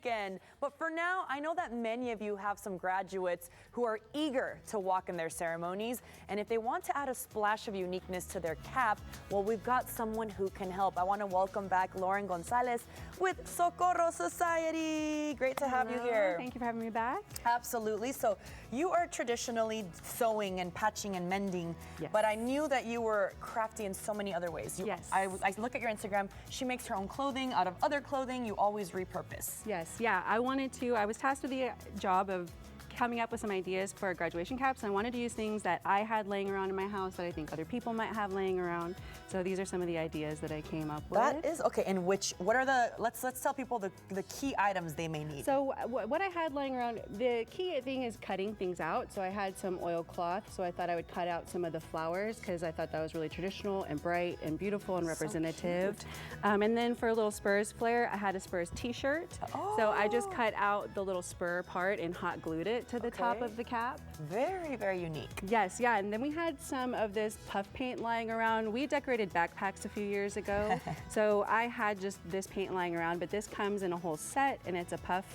Again. But for now, I know that many of you have some graduates who are eager to walk in their ceremonies. And if they want to add a splash of uniqueness to their cap, well, we've got someone who can help. I want to welcome back Lauren Gonzalez with Socorro Society. Great to have you here. Thank you for having me back. Absolutely. So you are traditionally sewing and patching and mending, Yes. but I knew that you were crafty in so many other ways. Yes. I look at your Instagram. She makes her own clothing out of other clothing. You always repurpose. Yes, yeah, I was tasked with the job of coming up with some ideas for graduation caps. I wanted to use things that I had laying around in my house that I think other people might have laying around. So these are some of the ideas that I came up with. That is, okay, and what are the, let's tell people the key items they may need. So what I had laying around, the key thing is cutting things out. So I had some oilcloth, so I thought I would cut out some of the flowers because I thought that was really traditional and bright and beautiful and representative. And then for a little Spurs flair, I had a Spurs t-shirt. Oh. So I just cut out the little spur part and hot glued it to the top of the cap. Very, very unique. Yes, yeah, and then we had some of this puff paint lying around. We decorated backpacks a few years ago, so I had just this paint lying around, but this comes in a whole set and it's a puff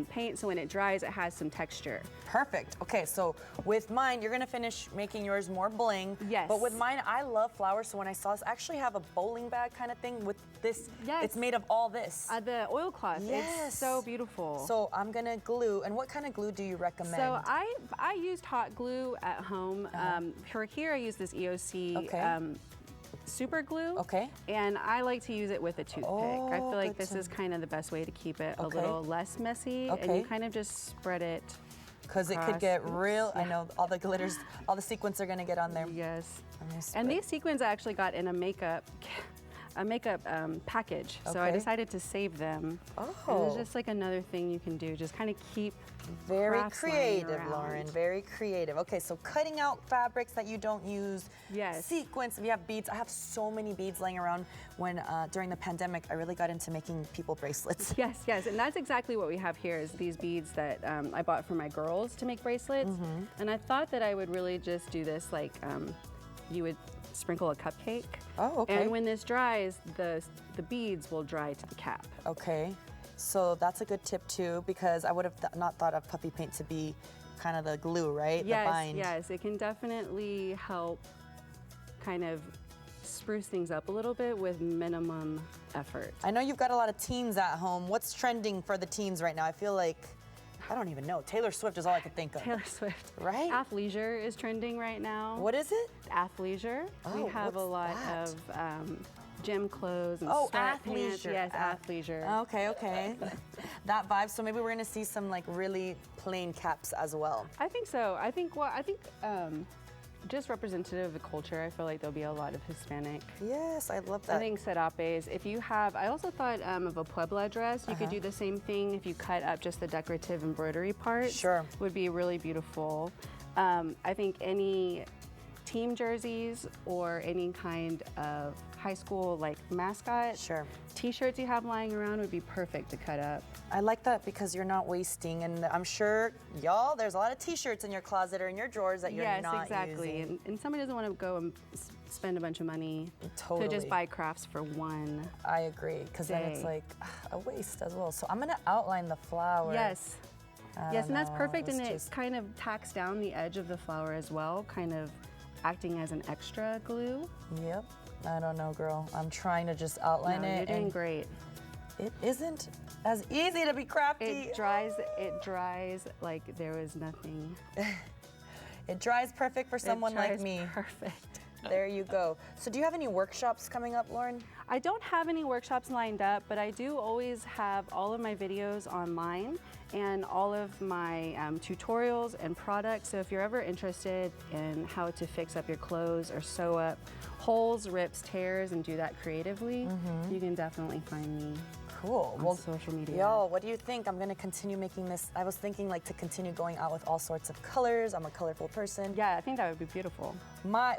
paint, so when it dries, it has some texture. Perfect. Okay, so with mine, you're gonna finish making yours more bling. Yes. But with mine, I love flowers, so when I saw this, I actually have a bowling bag kind of thing with this. Yes. It's made of all this. The oilcloth, Yes. it's so beautiful. So I'm gonna glue, and what kind of glue do you recommend? So I used hot glue at home. For here I use this EOC super glue. Okay. And I like to use it with a toothpick. I feel like this to- is kind of the best way to keep it a little less messy. And Okay. you kind of just spread it. Because it could get real, I know all the glitters, all the sequins are gonna get on there. Yes. I'm gonna And spread. these sequins I actually got in a makeup package. So I Okay. decided to save them. And Oh. it's just like another thing you can do. Just kind of keep Very crafts lying creative, around. Lauren, very creative. Okay, so cutting out fabrics that you don't use. Yes. Sequins, we have beads. I have so many beads laying around. When during the pandemic, I really got into making people bracelets. Yes, yes, and that's exactly what we have here is these beads that I bought for my girls to make bracelets. And I thought that I would really just do this like you would sprinkle a cupcake. Oh, okay. And when this dries, the beads will dry to the cap. Okay, so that's a good tip too, because I would have not thought of puppy paint to be kind of the glue, right? Yes, the bind. yes, it can definitely help kind of spruce things up a little bit with minimum effort. I know you've got a lot of teens at home. What's trending for the teens right now? I feel like, I don't even know. Taylor Swift is all I could think of. Taylor Swift. Right? Athleisure is trending right now. What is it? Athleisure. Oh, We have a what's lot that? of gym clothes and Oh, sweatpants. athleisure. Yes, athleisure. Okay, okay. That vibe. So maybe we're gonna see some like really plain caps as well. I think so. I think just representative of the culture. I feel like there'll be a lot of Hispanic. Yes, I love that. I think serapes. If you have, I also thought of a Puebla dress. You could do the same thing if you cut up just the decorative embroidery part. Sure. Would be really beautiful. I think any team jerseys or any kind of high school like mascot Sure. t-shirts you have lying around would be perfect to cut up. I like that because you're not wasting, and I'm sure y'all, there's a lot of t-shirts in your closet or in your drawers that you're not exactly. using. And somebody doesn't want to go and spend a bunch of money Totally. to just buy crafts for one. I agree, because then it's day. like a waste as well. So I'm gonna outline the flower. Yes. I Yes, don't and that's know, perfect, and it's it just- kind of tacks down the edge of the flower as well, kind of acting as an extra glue. Yep. I don't know, girl. I'm trying to just outline No, it. you're doing and great. It isn't as easy to be crafty. It dries like there was nothing. It dries perfect for someone It like dries me. Perfect. There you go. So do you have any workshops coming up, Lauren? I don't have any workshops lined up, but I do always have all of my videos online and all of my tutorials and products. So if you're ever interested in how to fix up your clothes or sew up holes, rips, tears, and do that creatively, you can definitely find me Cool. on social media. Y'all, what do you think? I'm gonna continue making this. I was thinking like to continue going out with all sorts of colors. I'm a colorful person. Yeah, I think that would be beautiful.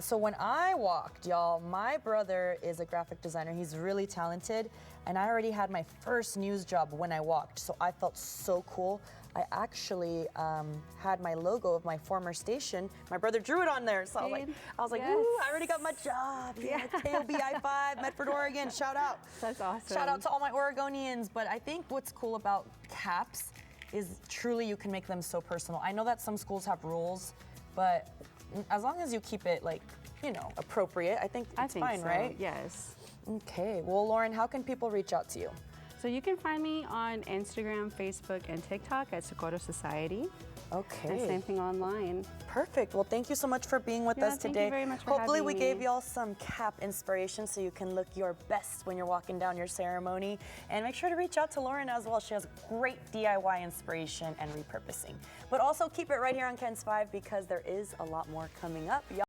So when I walked, y'all, my brother is a graphic designer. He's really talented. and I already had my first news job when I walked, so I felt so cool. I actually had my logo of my former station. My brother drew it on there, so I was like, yes. woo, I already got my job. Yeah, KOB I-5, Medford, Oregon, shout out. That's awesome. Shout out to all my Oregonians. But I think what's cool about caps is truly you can make them so personal. I know that some schools have rules, but as long as you keep it like, you know, appropriate, I think it's fine, so. right? Yes. Okay, well, Lauren, how can people reach out to you? So you can find me on Instagram, Facebook, and TikTok at Socorro Society. Okay. And same thing online. Perfect. Well, thank you so much for being with us today. Thank you very much for Hopefully having we me. gave you all some cap inspiration so you can look your best when you're walking down your ceremony. And make sure to reach out to Lauren as well. She has great DIY inspiration and repurposing. But also keep it right here on Ken's 5 because there is a lot more coming up.